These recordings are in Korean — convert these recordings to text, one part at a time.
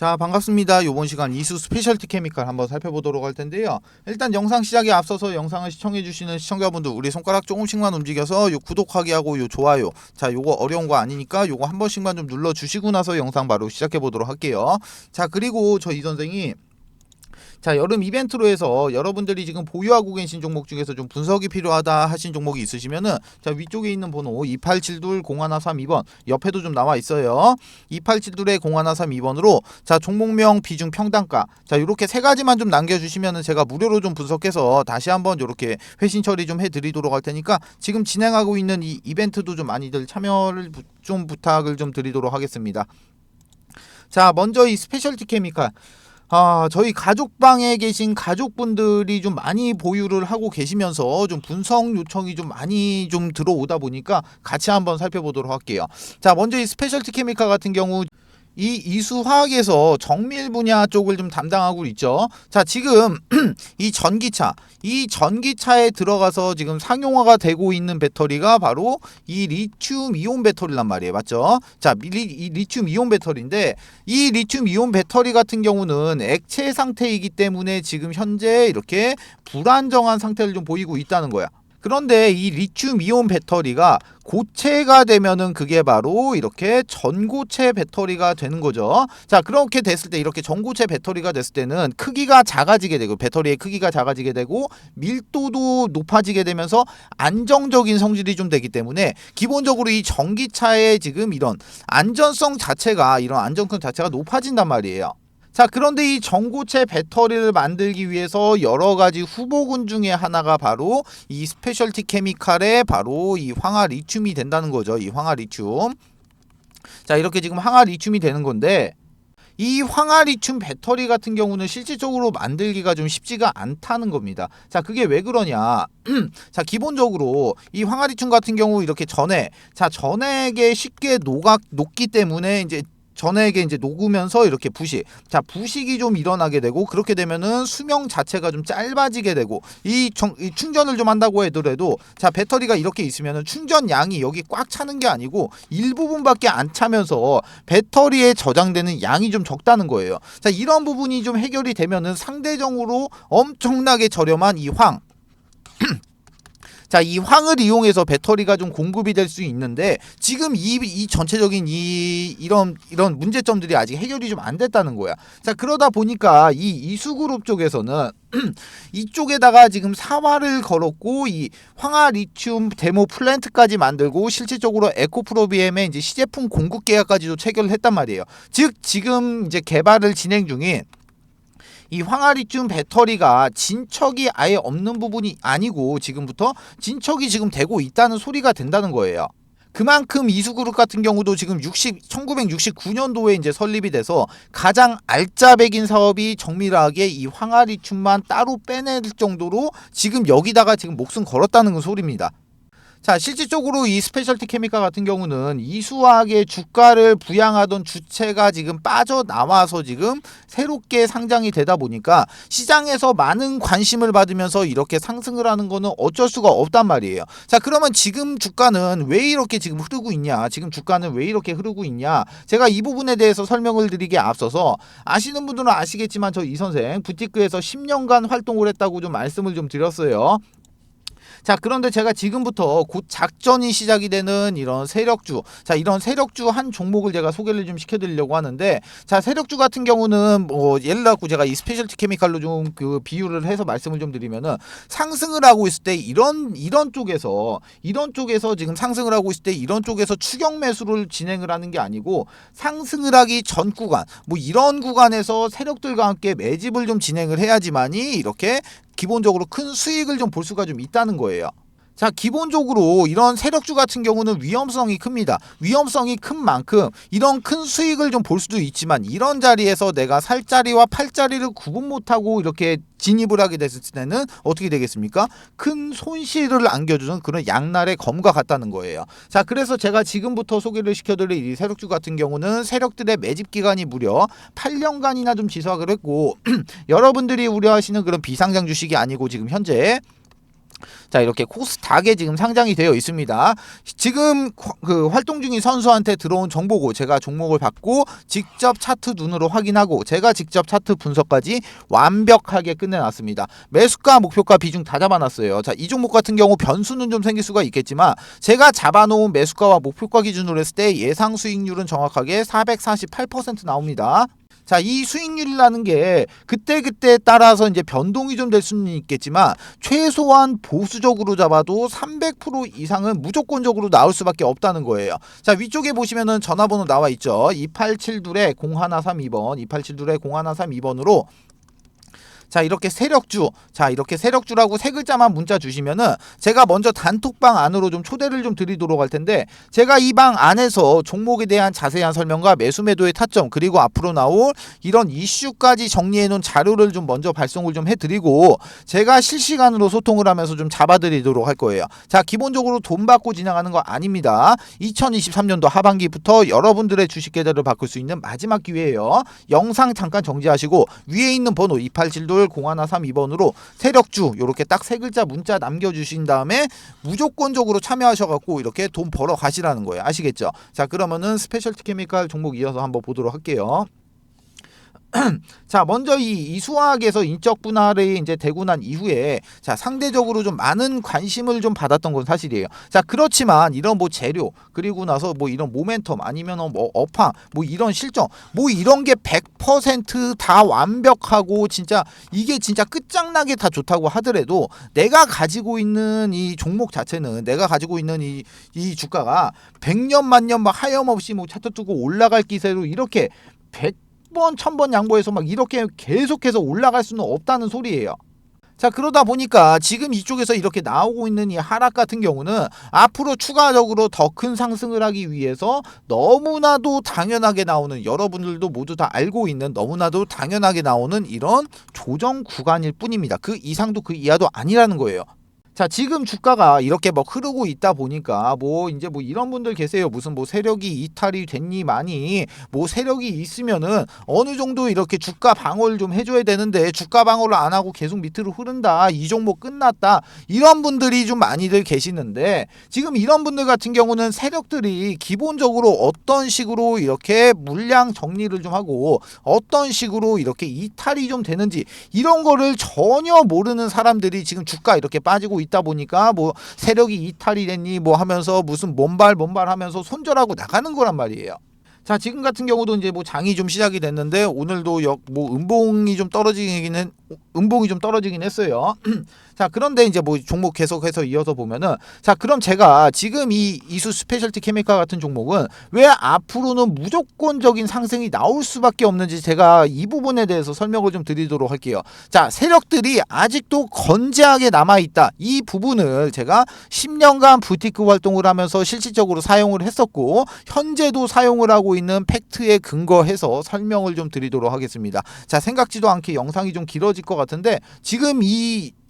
자, 반갑습니다. 이번 시간 이수 스페셜티 케미칼 한번 살펴보도록 할 텐데요. 일단 영상 시작에 앞서서 영상을 시청해주시는 시청자분들, 우리 손가락 조금씩만 움직여서 요 구독하기 하고 요 좋아요, 자 요거 어려운 거 아니니까 요거 한 번씩만 좀 눌러주시고 나서 영상 바로 시작해보도록 할게요. 자, 그리고 저 이 선생이 자, 여름 이벤트로 해서 여러분들이 지금 보유하고 계신 종목 중에서 좀 분석이 필요하다 하신 종목이 있으시면은 자, 위쪽에 있는 번호 2872-0132번 옆에도 좀 나와 있어요. 2872-0132번으로 자, 종목명, 비중, 평단가, 자 요렇게 세 가지만 좀 남겨주시면은 제가 무료로 좀 분석해서 다시 한번 요렇게 회신 처리 좀 해드리도록 할 테니까 지금 진행하고 있는 이 이벤트도 좀 많이들 참여를 좀 부탁을 좀 드리도록 하겠습니다. 자, 먼저 이 스페셜티 케미칼, 저희 가족방에 계신 가족분들이 좀 많이 보유를 하고 계시면서 좀 분석 요청이 좀 많이 좀 들어오다 보니까 같이 한번 살펴보도록 할게요. 자, 먼저 이 스페셜티 케미칼 같은 경우 이 이수화학에서 정밀 분야 쪽을 좀 담당하고 있죠. 자, 지금 이 전기차에 들어가서 지금 상용화가 되고 있는 배터리가 바로 이 리튬 이온 배터리란 말이에요. 맞죠? 자, 이 리튬 이온 배터리인데 이 리튬 이온 배터리 같은 경우는 액체 상태이기 때문에 지금 현재 이렇게 불안정한 상태를 좀 보이고 있다는 거야. 그런데 이 리튬 이온 배터리가 고체가 되면은 그게 바로 이렇게 전고체 배터리가 되는 거죠. 자, 그렇게 됐을 때, 이렇게 전고체 배터리가 됐을 때는 크기가 작아지게 되고, 배터리의 크기가 작아지게 되고 밀도도 높아지게 되면서 안정적인 성질이 좀 되기 때문에 기본적으로 이 전기차의 지금 이런 안전성 자체가, 이런 안정성 자체가 높아진단 말이에요. 자, 그런데 이 전고체 배터리를 만들기 위해서 여러 가지 후보군 중에 하나가 바로 이 스페셜티 케미칼의 바로 이 황화 리튬이 된다는 거죠. 이 황화 리튬. 자, 이렇게 지금 황화 리튬이 되는 건데 이 황화 리튬 배터리 같은 경우는 실질적으로 만들기가 좀 쉽지가 않다는 겁니다. 자, 그게 왜 그러냐? 자, 기본적으로 이 황화 리튬 같은 경우 이렇게 전액에 쉽게 녹기 때문에 이제 전액에 이제 녹으면서 이렇게 부식이 좀 일어나게 되고, 그렇게 되면은 수명 자체가 좀 짧아지게 되고, 이 충전을 좀 한다고 하더라도 자, 배터리가 이렇게 있으면은 충전량이 여기 꽉 차는 게 아니고 일부분밖에 안 차면서 배터리에 저장되는 양이 좀 적다는 거예요. 자, 이런 부분이 좀 해결이 되면은 상대적으로 엄청나게 저렴한 이 자, 이 황을 이용해서 배터리가 좀 공급이 될 수 있는데 지금 이 전체적인 이런 문제점들이 아직 해결이 좀 안 됐다는 거야. 자, 그러다 보니까 이 이수그룹 쪽에서는 이쪽에다가 지금 사활을 걸었고 이 황화 리튬 데모 플랜트까지 만들고 실질적으로 에코프로비엠의 이제 시제품 공급 계약까지도 체결을 했단 말이에요. 즉 지금 이제 개발을 진행 중인 이 황화 리튬 배터리가 진척이 아예 없는 부분이 아니고 지금부터 진척이 지금 되고 있다는 소리가 된다는 거예요. 그만큼 이수그룹 같은 경우도 지금 1969년도에 이제 설립이 돼서 가장 알짜배긴 사업이 정밀하게 이 황화 리튬만 따로 빼낼 정도로 지금 여기다가 지금 목숨 걸었다는 그 소리입니다. 자, 실질적으로 이 스페셜티 케미칼 같은 경우는 이수화학의 주가를 부양하던 주체가 지금 빠져나와서 지금 새롭게 상장이 되다 보니까 시장에서 많은 관심을 받으면서 이렇게 상승을 하는 거는 어쩔 수가 없단 말이에요. 자, 그러면 지금 주가는 왜 이렇게 지금 흐르고 있냐? 지금 주가는 왜 이렇게 흐르고 있냐? 제가 이 부분에 대해서 설명을 드리기에 앞서서 아시는 분들은 아시겠지만 저 이 선생 부티크에서 10년간 활동을 했다고 좀 말씀을 좀 드렸어요. 자, 그런데 제가 지금부터 곧 작전이 시작이 되는 이런 세력주, 자, 이런 세력주 한 종목을 제가 소개를 좀 시켜드리려고 하는데, 자, 세력주 같은 경우는 뭐 예를 들어 제가 이 스페셜티 케미칼로 좀 그 비유를 해서 말씀을 좀 드리면은 상승을 하고 있을 때 이런 쪽에서 지금 상승을 하고 있을 때 이런 쪽에서 추격 매수를 진행을 하는 게 아니고 상승을 하기 전 구간, 뭐 이런 구간에서 세력들과 함께 매집을 좀 진행을 해야지만이 이렇게 기본적으로 큰 수익을 좀 볼 수가 좀 있다는 거예요. 자, 기본적으로 이런 세력주 같은 경우는 위험성이 큽니다. 위험성이 큰 만큼 이런 큰 수익을 좀 볼 수도 있지만 이런 자리에서 내가 살 자리와 팔 자리를 구분 못하고 이렇게 진입을 하게 됐을 때는 어떻게 되겠습니까? 큰 손실을 안겨주는 그런 양날의 검과 같다는 거예요. 자, 그래서 제가 지금부터 소개를 시켜드릴 이 세력주 같은 경우는 세력들의 매집 기간이 무려 8년간이나 좀 지속을 했고 여러분들이 우려하시는 그런 비상장 주식이 아니고 지금 현재 자, 이렇게 코스닥에 지금 상장이 되어 있습니다. 지금 그 활동 중인 선수한테 들어온 정보고 제가 종목을 받고 직접 차트 눈으로 확인하고 제가 직접 차트 분석까지 완벽하게 끝내놨습니다. 매수가, 목표가 비중 다 잡아놨어요. 자, 이 종목 같은 경우 변수는 좀 생길 수가 있겠지만 제가 잡아놓은 매수가와 목표가 기준으로 했을 때 예상 수익률은 정확하게 448% 나옵니다. 자, 이 수익률이라는 게 그때그때 따라서 이제 변동이 좀 될 수는 있겠지만 최소한 보수적으로 잡아도 300% 이상은 무조건적으로 나올 수밖에 없다는 거예요. 자, 위쪽에 보시면은 전화번호 나와 있죠. 2872-0132번, 2872-0132번으로 자, 이렇게 세력주, 자, 이렇게 세력주라고 세 글자만 문자 주시면은 제가 먼저 단톡방 안으로 좀 초대를 좀 드리도록 할 텐데, 제가 이 방 안에서 종목에 대한 자세한 설명과 매수 매도의 타점, 그리고 앞으로 나올 이런 이슈까지 정리해 놓은 자료를 좀 먼저 발송을 좀 해드리고 제가 실시간으로 소통을 하면서 좀 잡아드리도록 할 거예요. 자, 기본적으로 돈 받고 진행하는 거 아닙니다. 2023년도 하반기부터 여러분들의 주식 계좌를 바꿀 수 있는 마지막 기회예요. 영상 잠깐 정지하시고 위에 있는 번호 2872-0132번으로 세력주 요렇게 딱 세 글자 문자 남겨주신 다음에 무조건적으로 참여하셔갖고 이렇게 돈 벌어 가시라는 거예요. 아시겠죠? 자, 그러면은 스페셜티 케미칼 종목 이어서 한번 보도록 할게요. 자, 먼저 이 이수화학에서 인적 분할이 이제 되고 난 이후에 자, 상대적으로 좀 많은 관심을 좀 받았던 건 사실이에요. 자, 그렇지만 이런 뭐 재료, 그리고 나서 뭐 이런 모멘텀, 아니면 뭐 업황, 뭐 이런 실적, 뭐 이런 게 100% 완벽하고 진짜 이게 진짜 끝장나게 다 좋다고 하더라도 내가 가지고 있는 이 종목 자체는, 내가 가지고 있는 이 주가가 100년 만년 막 하염없이 뭐 차트 뜨고 올라갈 기세로 이렇게 100번 1000번 양보해서 막 이렇게 계속해서 올라갈 수는 없다는 소리예요. 자, 그러다 보니까 지금 이쪽에서 이렇게 나오고 있는 이 하락 같은 경우는 앞으로 추가적으로 더 큰 상승을 하기 위해서 너무나도 당연하게 나오는, 여러분들도 모두 다 알고 있는 너무나도 당연하게 나오는 이런 조정 구간일 뿐입니다. 그 이상도 그 이하도 아니라는 거예요. 자, 지금 주가가 이렇게 막 흐르고 있다 보니까 뭐 이제 뭐 이런 분들 계세요. 무슨 뭐 세력이 이탈이 됐니 많이, 뭐 세력이 있으면은 어느 정도 이렇게 주가 방어를 좀 해줘야 되는데 주가 방어를 안 하고 계속 밑으로 흐른다, 이 종목 끝났다, 이런 분들이 좀 많이들 계시는데, 지금 이런 분들 같은 경우는 세력들이 기본적으로 어떤 식으로 이렇게 물량 정리를 좀 하고 어떤 식으로 이렇게 이탈이 좀 되는지 이런 거를 전혀 모르는 사람들이 지금 주가 이렇게 빠지고 있다 보니까 뭐 세력이 이탈이 됐니 뭐 하면서 무슨 몸발 하면서 손절하고 나가는 거란 말이에요. 자, 지금 같은 경우도 이제 뭐 장이 좀 시작이 됐는데 오늘도 뭐 음봉이 좀 떨어지긴 했어요. 자, 그런데 이제 뭐 종목 계속해서 이어서 보면은, 자, 그럼 제가 지금 이 이수 스페셜티 케미칼 같은 종목은 왜 앞으로는 무조건적인 상승이 나올 수밖에 없는지 제가 이 부분에 대해서 설명을 좀 드리도록 할게요. 자, 세력들이 아직도 건재하게 남아있다, 이 부분을 제가 10년간 부티크 활동을 하면서 실질적으로 사용을 했었고 현재도 사용을 하고 있는 팩트에 근거해서 설명을 좀 드리도록 하겠습니다. 자, 생각지도 않게 영상이 좀 길어질 것 같은데 지금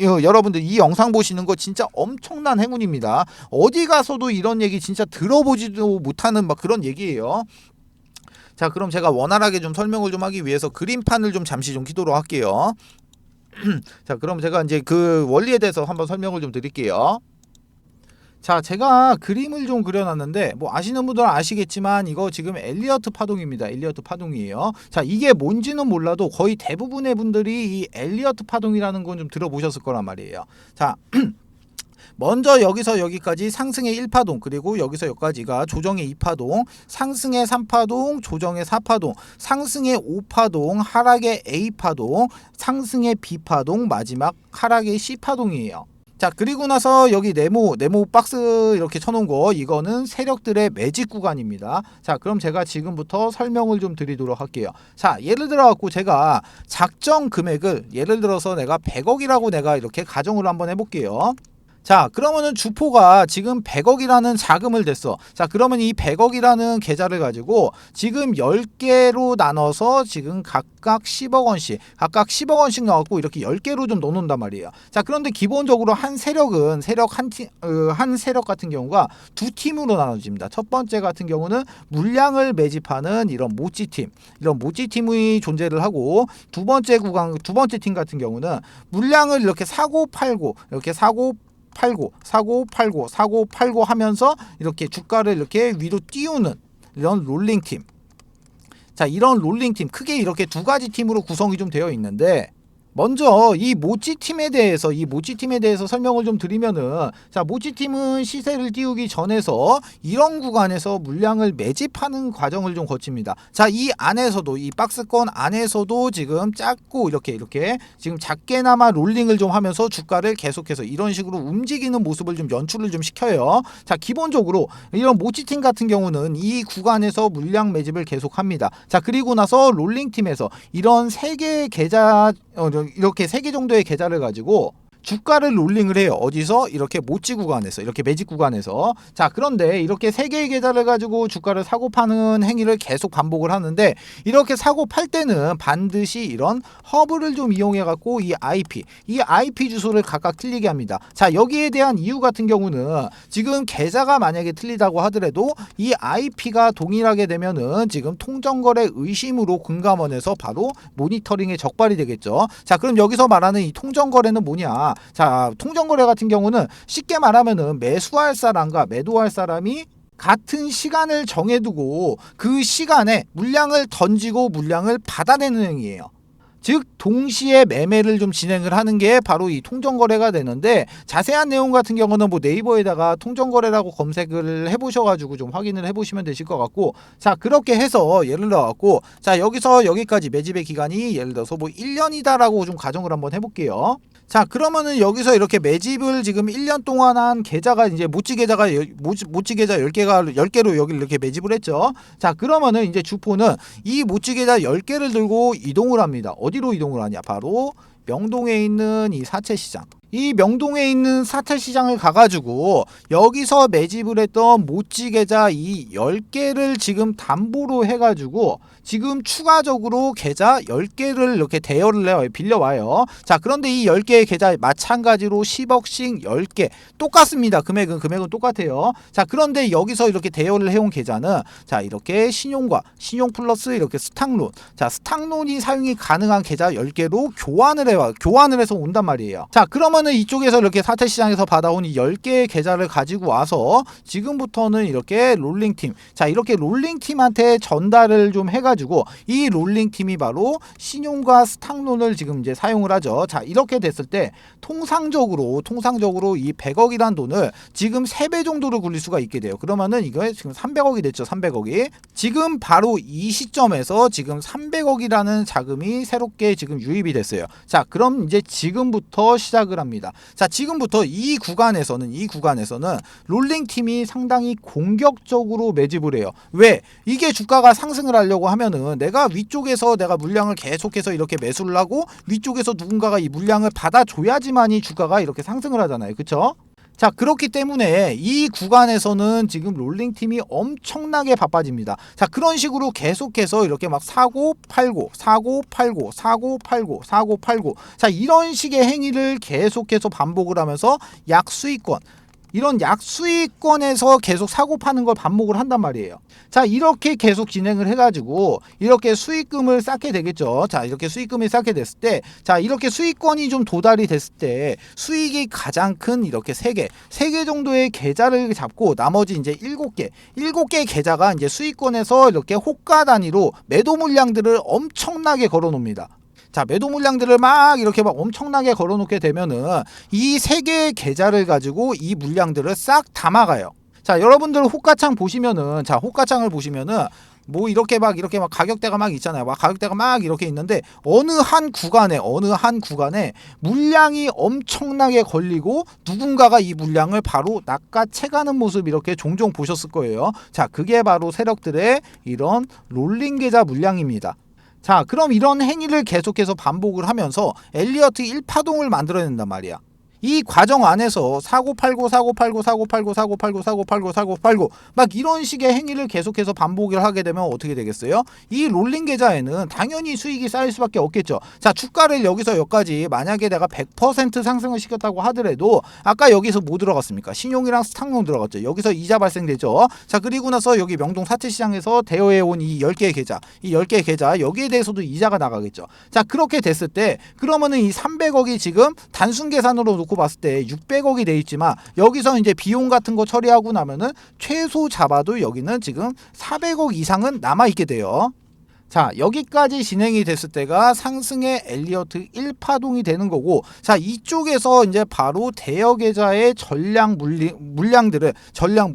여러분들 이 영상 보시는 거 진짜 엄청난 행운입니다. 어디 가서도 이런 얘기 진짜 들어보지도 못하는 막 그런 얘기예요. 자, 그럼 제가 원활하게 좀 설명을 좀 하기 위해서 그림판을 좀 잠시 좀 키도록 할게요. 자, 그럼 제가 이제 그 원리에 대해서 한번 설명을 좀 드릴게요. 자, 제가 그림을 좀 그려놨는데 뭐 아시는 분들은 아시겠지만 이거 지금 엘리어트 파동입니다. 엘리어트 파동이에요. 자, 이게 뭔지는 몰라도 거의 대부분의 분들이 이 엘리어트 파동이라는 건 좀 들어보셨을 거란 말이에요. 자, 먼저 여기서 여기까지 상승의 1파동, 그리고 여기서 여기까지가 조정의 2파동, 상승의 3파동, 조정의 4파동, 상승의 5파동, 하락의 A파동, 상승의 B파동, 마지막 하락의 C파동이에요. 자, 그리고 나서 여기 네모 박스 이렇게 쳐놓은 거, 이거는 세력들의 매직 구간입니다. 자, 그럼 제가 지금부터 설명을 좀 드리도록 할게요. 자, 예를 들어 갖고 제가 작정 금액을, 예를 들어서 내가 100억이라고 내가 이렇게 가정을 한번 해볼게요. 자, 그러면은 주포가 지금 100억이라는 자금을 댔어. 자, 그러면 이 100억이라는 계좌를 가지고 지금 10개로 나눠서 지금 각각 10억 원씩 넣었고 이렇게 10개로 좀 넣어놓는단 말이에요. 자, 그런데 기본적으로 한 세력 같은 경우가 두 팀으로 나눠집니다. 첫 번째 같은 경우는 물량을 매집하는 이런 모찌팀이 존재를 하고, 두 번째 팀 같은 경우는 물량을 이렇게 사고 팔고, 이렇게 사고 팔고 사고 팔고 사고 팔고 하면서 이렇게 주가를 이렇게 위로 띄우는 이런 롤링팀. 자, 이런 롤링팀 크게 이렇게 두 가지 팀으로 구성이 좀 되어 있는데, 먼저 이 모찌팀에 대해서 설명을 좀 드리면은, 자, 모찌팀은 시세를 띄우기 전에서 이런 구간에서 물량을 매집하는 과정을 좀 거칩니다. 자, 이 안에서도, 이 박스권 안에서도 지금 작고 이렇게 지금 작게나마 롤링을 좀 하면서 주가를 계속해서 이런 식으로 움직이는 모습을 좀 연출을 좀 시켜요. 자, 기본적으로 이런 모찌팀 같은 경우는 이 구간에서 물량 매집을 계속합니다. 자, 그리고 나서 롤링팀에서 이런 3개의 계좌, 이렇게 3개 정도의 계좌를 가지고 주가를 롤링을 해요. 어디서? 이렇게 모찌 구간에서, 이렇게 매집 구간에서. 자, 그런데 이렇게 3개의 계좌를 가지고 주가를 사고 파는 행위를 계속 반복을 하는데, 이렇게 사고 팔 때는 반드시 이런 허브를 좀 이용해 갖고 이 IP 주소를 각각 틀리게 합니다. 자, 여기에 대한 이유 같은 경우는 지금 계좌가 만약에 틀리다고 하더라도 이 IP가 동일하게 되면은 지금 통정거래 의심으로 금감원에서 바로 모니터링에 적발이 되겠죠. 자, 그럼 여기서 말하는 이 통정거래는 뭐냐? 자, 통정거래 같은 경우는 쉽게 말하면은 매수할 사람과 매도할 사람이 같은 시간을 정해두고 그 시간에 물량을 던지고 물량을 받아내는 행위예요. 즉 동시에 매매를 좀 진행을 하는 게 바로 이 통정거래가 되는데, 자세한 내용 같은 경우는 뭐 네이버에다가 통정거래라고 검색을 해보셔가지고 좀 확인을 해보시면 되실 것 같고, 자, 그렇게 해서 예를 들어갖고, 자, 여기서 여기까지 매집의 기간이 예를 들어서 뭐 1년이다라고 좀 가정을 한번 해볼게요. 자, 그러면은 여기서 이렇게 매집을 지금 1년 동안 한 계좌가 이제 모찌 계좌 10개로 여기를 이렇게 매집을 했죠. 자, 그러면은 이제 주포는 이 모찌 계좌 10개를 들고 이동을 합니다. 어디로 이동을 하냐? 바로 명동에 있는 이 사채시장. 이 명동에 있는 사채시장을 가가지고 여기서 매집을 했던 모찌 계좌 이 10개를 지금 담보로 해가지고 지금 추가적으로 계좌 10개를 이렇게 대여를 해요. 빌려와요. 자, 그런데 이 10개의 계좌 마찬가지로 10억씩 10개 똑같습니다. 금액은 똑같아요. 자, 그런데 여기서 이렇게 대여를 해온 계좌는, 자, 이렇게 신용과 신용 플러스 이렇게 스탁론, 자, 스탁론이 사용이 가능한 계좌 10개로 교환을 해서 온단 말이에요. 자, 그러면은 이쪽에서 이렇게 사채시장에서 받아온 이 10개의 계좌를 가지고 와서 지금부터는 이렇게 롤링팀, 자, 이렇게 롤링팀한테 전달을 좀 해가지고 이 롤링팀이 바로 신용과 스탁론을 지금 이제 사용을 하죠. 자, 이렇게 됐을 때 통상적으로 이 100억이란 돈을 지금 3배 정도로 굴릴 수가 있게 돼요. 그러면은 이거 지금 300억이 됐죠. 300억이 지금 바로 이 시점에서 지금 300억이라는 자금이 새롭게 지금 유입이 됐어요. 자, 그럼 이제 지금부터 시작을 합니다. 자, 지금부터 이 구간에서는 롤링팀이 상당히 공격적으로 매집을 해요. 왜? 이게 주가가 상승을 하려고 하면은 내가 위쪽에서 내가 물량을 계속해서 이렇게 매수를 하고 위쪽에서 누군가가 이 물량을 받아줘야지만이 주가가 이렇게 상승을 하잖아요. 그쵸? 자, 그렇기 때문에 이 구간에서는 지금 롤링팀이 엄청나게 바빠집니다. 자, 그런 식으로 계속해서 이렇게 막 사고 팔고 자, 이런 식의 행위를 계속해서 반복을 하면서 약수익권, 이런 약수익권에서 계속 사고 파는 걸 반복을 한단 말이에요. 자, 이렇게 계속 진행을 해가지고 이렇게 수익금을 쌓게 되겠죠. 자, 이렇게 수익금이 쌓게 됐을 때, 자, 이렇게 수익권이 좀 도달이 됐을 때 수익이 가장 큰 이렇게 3개 정도의 계좌를 잡고 나머지 이제 7개 계좌가 이제 수익권에서 이렇게 호가 단위로 매도 물량들을 엄청나게 걸어 놓습니다. 자, 매도 물량들을 막 이렇게 막 엄청나게 걸어놓게 되면은 이 3개의 계좌를 가지고 이 물량들을 싹 담아가요. 자, 여러분들 호가창을 보시면은 뭐 이렇게 막 가격대가 막 있잖아요. 막 가격대가 막 이렇게 있는데 어느 한 구간에 물량이 엄청나게 걸리고 누군가가 이 물량을 바로 낚아채가는 모습 이렇게 종종 보셨을 거예요. 자, 그게 바로 세력들의 이런 롤링 계좌 물량입니다. 자, 그럼 이런 행위를 계속해서 반복을 하면서 엘리어트 1파동을 만들어낸단 말이야. 이 과정 안에서 사고 팔고 막 이런 식의 행위를 계속해서 반복을 하게 되면 어떻게 되겠어요? 이 롤링 계좌에는 당연히 수익이 쌓일 수밖에 없겠죠. 자, 주가를 여기서 여기까지 만약에 내가 100% 상승을 시켰다고 하더라도 아까 여기서 뭐 들어갔습니까? 신용이랑 스탁론 들어갔죠. 여기서 이자 발생되죠. 자, 그리고 나서 여기 명동 사채시장에서 대여해온 이 10개의 계좌 여기에 대해서도 이자가 나가겠죠. 자, 그렇게 됐을 때 그러면은 이 300억이 지금 단순 계산으로 놓고 놓고 봤을 때 600억이 돼 있지만 여기서 이제 비용 같은 거 처리하고 나면은 최소 잡아도 여기는 지금 400억 이상은 남아 있게 돼요. 자, 여기까지 진행이 됐을 때가 상승의 엘리어트 1파동이 되는 거고, 자, 이쪽에서 이제 바로 대여 계좌의 물량들을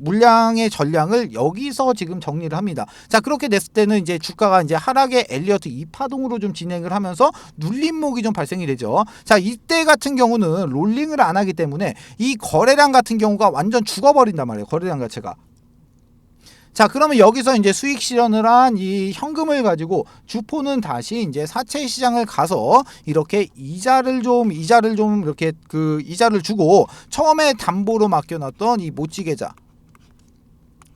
물량의 전량을 여기서 지금 정리를 합니다. 자, 그렇게 됐을 때는 이제 주가가 이제 하락의 엘리어트 2파동으로 좀 진행을 하면서 눌림목이 좀 발생이 되죠. 자, 이때 같은 경우는 롤링을 안 하기 때문에 이 거래량 같은 경우가 완전 죽어버린단 말이에요. 거래량 자체가. 자, 그러면 여기서 이제 수익 실현을 한 이 현금을 가지고 주포는 다시 이제 사채 시장을 가서 이렇게 이자를 좀 이렇게 그 이자를 주고 처음에 담보로 맡겨놨던 이 모찌 계좌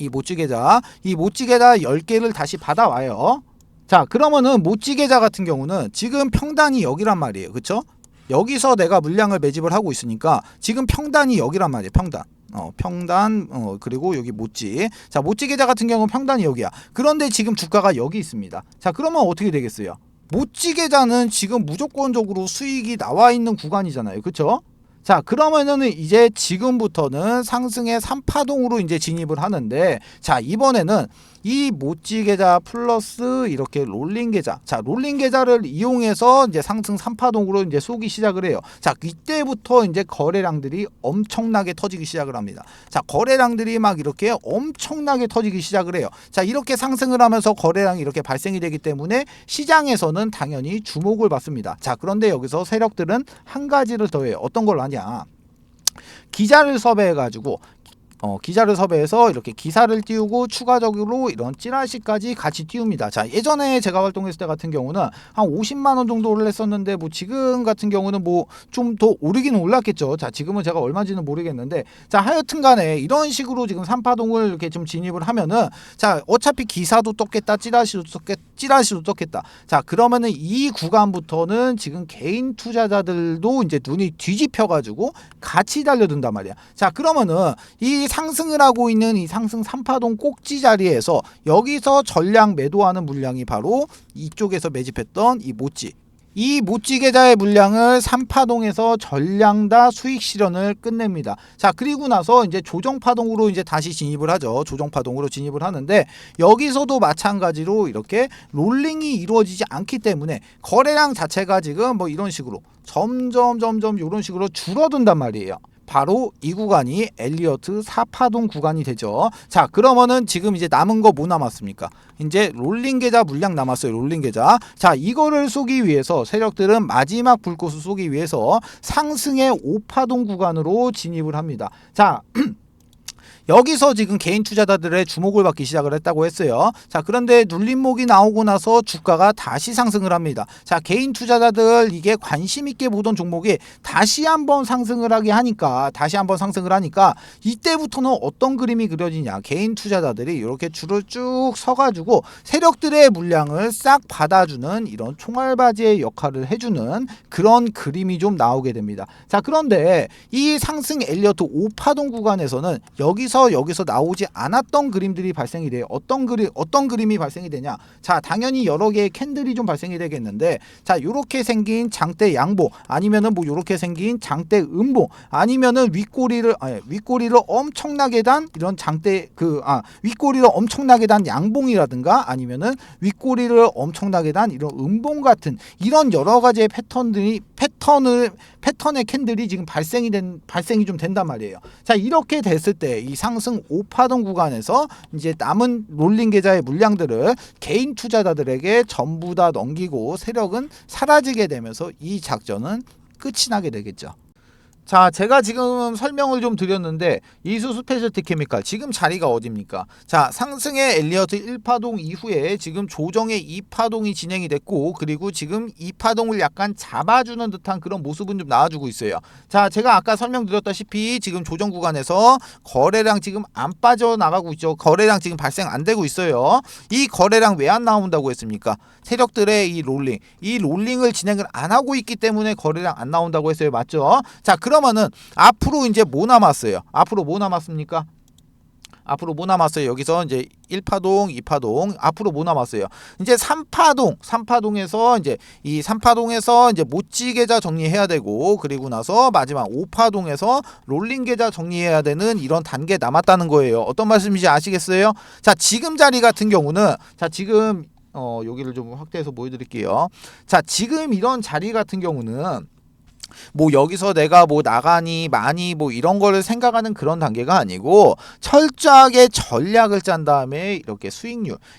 10개를 다시 받아와요. 자, 그러면은 모찌 계좌 같은 경우는 지금 평단이 여기란 말이에요. 그쵸? 여기서 내가 물량을 매집을 하고 있으니까 지금 평단이 여기란 말이에요. 평단 그리고 여기 모찌. 자, 모찌 계좌 같은 경우는 평단이 여기야. 그런데 지금 주가가 여기 있습니다. 자, 그러면 어떻게 되겠어요? 모찌 계좌는 지금 무조건적으로 수익이 나와 있는 구간이잖아요. 그쵸? 자, 그러면은 이제 지금부터는 상승의 3파동으로 이제 진입을 하는데, 자, 이번에는 이 모찌 계좌 플러스 이렇게 롤링 계좌. 자, 롤링 계좌를 이용해서 이제 상승 3파동으로 이제 쏘기 시작을 해요. 자, 이때부터 이제 거래량들이 엄청나게 터지기 시작을 합니다. 자, 거래량들이 막 이렇게 엄청나게 터지기 시작을 해요. 자, 이렇게 상승을 하면서 거래량이 이렇게 발생이 되기 때문에 시장에서는 당연히 주목을 받습니다. 자, 그런데 여기서 세력들은 한 가지를 더 해요. 어떤 걸 하냐? 기자를 섭외해가지고 기자를 섭외해서 이렇게 기사를 띄우고 추가적으로 이런 찌라시까지 같이 띄웁니다. 자, 예전에 제가 활동했을 때 같은 경우는 한 50만 원 정도를 했었는데 뭐 지금 같은 경우는 뭐 좀 더 오르기는 올랐겠죠. 자, 지금은 제가 얼마인지는 모르겠는데, 자, 하여튼 간에 이런 식으로 지금 3파동을 이렇게 좀 진입을 하면은, 자, 어차피 기사도 떴겠다, 찌라시도 떴겠다. 자, 그러면은 이 구간부터는 지금 개인 투자자들도 이제 눈이 뒤집혀 가지고 같이 달려든단 말이야. 자, 그러면은 이 상승을 하고 있는 이 상승 3파동 꼭지 자리에서 여기서 전량 매도하는 물량이 바로 이쪽에서 매집했던 이 모찌 계좌의 물량을 3파동에서 전량 다 수익 실현을 끝냅니다. 자, 그리고 나서 이제 조정파동으로 이제 다시 진입을 하죠. 조정파동으로 진입을 하는데, 여기서도 마찬가지로 이렇게 롤링이 이루어지지 않기 때문에 거래량 자체가 지금 뭐 이런 식으로 점점 이런 식으로 줄어든단 말이에요. 바로 이 구간이 엘리어트 4파동 구간이 되죠. 자, 그러면은 지금 이제 남은 거 뭐 남았습니까? 이제 롤링 계좌 물량 남았어요. 롤링 계좌. 자, 이거를 쏘기 위해서 세력들은 마지막 불꽃을 쏘기 위해서 상승의 5파동 구간으로 진입을 합니다. 자, 여기서 지금 개인 투자자들의 주목을 받기 시작을 했다고 했어요. 자, 그런데 눌림목이 나오고 나서 주가가 다시 상승을 합니다. 자, 개인 투자자들 이게 관심 있게 보던 종목이 다시 한번 상승을 하니까 이때부터는 어떤 그림이 그려지냐? 개인 투자자들이 이렇게 줄을 쭉 서가지고 세력들의 물량을 싹 받아주는 이런 총알바지의 역할을 해주는 그런 그림이 좀 나오게 됩니다. 자, 그런데 이 상승 엘리어트 5파동 구간에서는 여기서 나오지 않았던 그림들이 발생이 돼요. 어떤 그림이 발생이 되냐? 자, 당연히 여러 개의 캔들이 좀 발생이 되겠는데, 자, 요렇게 생긴 장대 양보, 아니면은 뭐 요렇게 생긴 장대 음보, 아니면은 윗꼬리를 엄청나게 단 이런 윗꼬리를 엄청나게 단 양봉이라든가, 아니면은 윗꼬리를 엄청나게 단 이런 음봉 같은 이런 여러 가지의 패턴의 캔들이 지금 발생이 좀 된단 말이에요. 자, 이렇게 됐을 때 이 상승 5파동 구간에서 이제 남은 롤링 계좌의 물량들을 개인 투자자들에게 전부 다 넘기고 세력은 사라지게 되면서 이 작전은 끝이 나게 되겠죠. 자, 제가 지금 설명을 좀 드렸는데, 이수 스페셜티 케미칼 지금 자리가 어딥니까? 자, 상승의 엘리어트 1파동 이후에 지금 조정의 2파동이 진행이 됐고, 그리고 지금 2파동을 약간 잡아주는 듯한 그런 모습은 좀 나와주고 있어요. 자, 제가 아까 설명드렸다시피 지금 조정 구간에서 거래량 지금 안 빠져나가고 있죠. 거래량 지금 발생 안 되고 있어요. 이 거래량 왜 안 나온다고 했습니까? 세력들의 이 롤링을 진행을 안 하고 있기 때문에 거래량 안 나온다고 했어요. 맞죠? 자, 그러면은 앞으로 이제 뭐 남았어요? 앞으로 뭐 남았습니까? 앞으로 뭐 남았어요? 여기서 이제 1파동, 2파동, 앞으로 뭐 남았어요? 이제 3파동에서 이제 이 3파동에서 이제 모찌 계좌 정리해야 되고, 그리고 나서 마지막 5파동에서 롤링 계좌 정리해야 되는 이런 단계 남았다는 거예요. 어떤 말씀인지 아시겠어요? 자, 지금 자리 같은 경우는 지금 여기를 좀 확대해서 보여드릴게요. 자, 지금 이런 자리 같은 경우는 뭐 여기서 내가 뭐 나가니 많이 뭐 이런 거를 생각하는 그런 단계가 아니고, 철저하게 전략을 짠 다음에 이렇게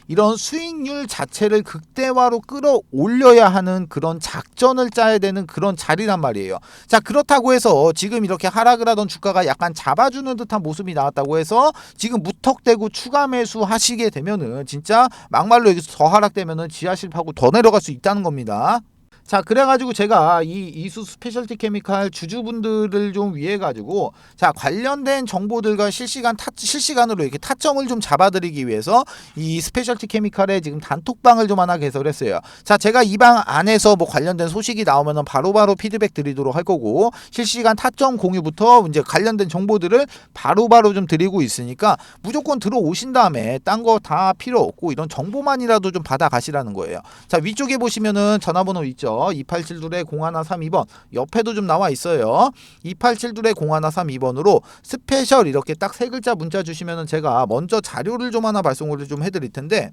이런 수익률 자체를 극대화로 끌어올려야 하는 그런 작전을 짜야 되는 그런 자리란 말이에요. 자, 그렇다고 해서 지금 이렇게 하락을 하던 주가가 약간 잡아주는 듯한 모습이 나왔다고 해서 지금 무턱대고 추가 매수 하시게 되면은 진짜 막말로 여기서 더 하락되면은 지하실하고 더 내려갈 수 있다는 겁니다. 자, 그래가지고 제가 이 이수 스페셜티 케미칼 주주분들을 좀 위해 가지고, 자, 관련된 정보들과 실시간으로 이렇게 타점을 좀 잡아드리기 위해서 이 스페셜티 케미칼에 지금 단톡방을 좀 하나 개설했어요. 자, 제가 이 방 안에서 뭐 관련된 소식이 나오면은 바로바로 피드백 드리도록 할 거고, 실시간 타점 공유부터 이제 관련된 정보들을 바로바로 좀 드리고 있으니까 무조건 들어오신 다음에 딴 거 다 필요 없고 이런 정보만이라도 좀 받아 가시라는 거예요. 자, 위쪽에 보시면은 전화번호 있죠. 2872-0132번 옆에도 좀 나와 있어요. 2872-0132번으로 스페셜 이렇게 딱 세 글자 문자 주시면은 제가 먼저 자료를 좀 하나 발송을 좀 해드릴 텐데,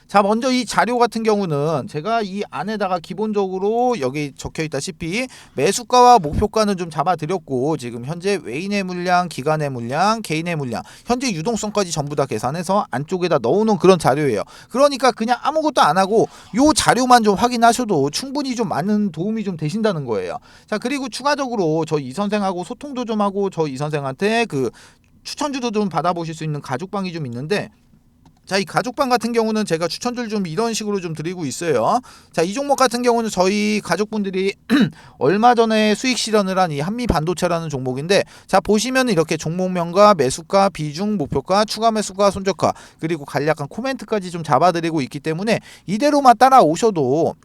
자, 먼저 이 자료 같은 경우는 제가 이 안에다가 기본적으로 여기 적혀 있다시피 매수가와 목표가는 좀 잡아드렸고, 지금 현재 외인의 물량, 기관의 물량, 개인의 물량, 현재 유동성까지 전부 다 계산해서 안쪽에다 넣어놓은 그런 자료예요. 그러니까 그냥 아무것도 안 하고 요 자료만 좀 확인하셔도 충분히 좀 많은 도움이 좀 되신다는 거예요. 자, 그리고 추가적으로 저 이 선생하고 소통도 좀 하고, 저 이 선생한테 그 추천주도 좀 받아보실 수 있는 가족방이 좀 있는데, 자, 이 가족방 같은 경우는 제가 추천들 좀 이런 식으로 좀 드리고 있어요. 자, 이 종목 같은 경우는 저희 가족분들이 얼마 전에 수익 실현을 한 이 한미 반도체라는 종목인데, 자, 보시면 이렇게 종목명과 매수가, 비중, 목표가, 추가 매수가, 손절가, 그리고 간략한 코멘트까지 좀 잡아드리고 있기 때문에 이대로만 따라오셔도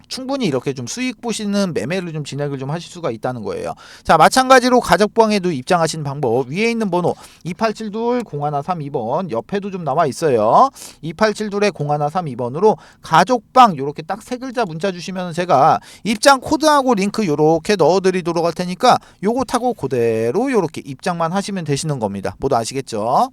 충분히 이렇게 좀 수익 보시는 매매를 좀 진행을 좀 하실 수가 있다는 거예요. 자, 마찬가지로 가족방에도 입장하시는 방법, 위에 있는 번호 2872-0132번 옆에도 좀 나와 있어요. 2872-0132번으로 가족방 요렇게 딱 세 글자 문자 주시면 제가 입장 코드하고 링크 요렇게 넣어드리도록 할 테니까 요거 타고 그대로 요렇게 입장만 하시면 되시는 겁니다. 모두 아시겠죠?